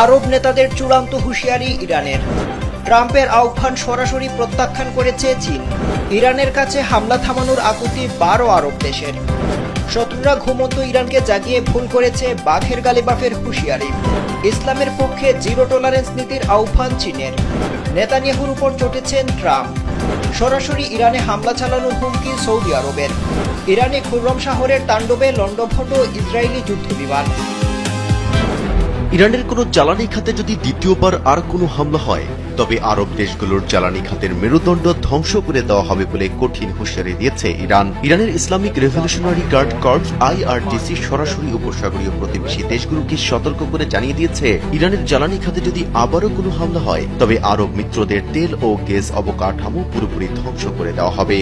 আরব নেতাদের চূড়ান্ত হুঁশিয়ারি ইরানের। ট্রাম্পের আহ্বান সরাসরি প্রত্যাখ্যান করেছে চীন। ইরানের কাছে হামলা থামানোর আকুতি 12 আরব দেশের। শত্রুরা ঘুমন্ত ইরানকে জাগিয়ে ভুল করেছে বাঘের গালে বাঘের হুঁশিয়ারি। ইসলামের পক্ষে জিরো টলারেন্স নীতির আহ্বান চীনের। নেতানিয়াহুর উপর চটেছেন ট্রাম্প। সরাসরি ইরানে হামলা চালানোর হুমকি সৌদি আরবের। ইরানে খুররম শহরের তাণ্ডবে লণ্ডভণ্ড ইসরায়েলি যুদ্ধবিমান। ইরানের কোনো জ্বালানি খাতে যদি দ্বিতীয়বার আর কোনো হামলা হয়, তবে আরব দেশগুলোর জ্বালানি খাতের মেরুদণ্ড ধ্বংস করে দেওয়া হবে বলে কঠিন হুঁশিয়ারি দিয়েছে ইরান। ইরানের Islamic revolutionary guard corps IRGC সরাসরি উপসাগরীয় প্রতিবেশী দেশগুলোকে সতর্ক করে জানিয়ে দিয়েছে, ইরানের জ্বালানি খাতে যদি আবারও কোনো হামলা হয়, তবে আরব মিত্রদের তেল ও গ্যাস অবকাঠামো পুরোপুরি ধ্বংস করে দেওয়া হবে।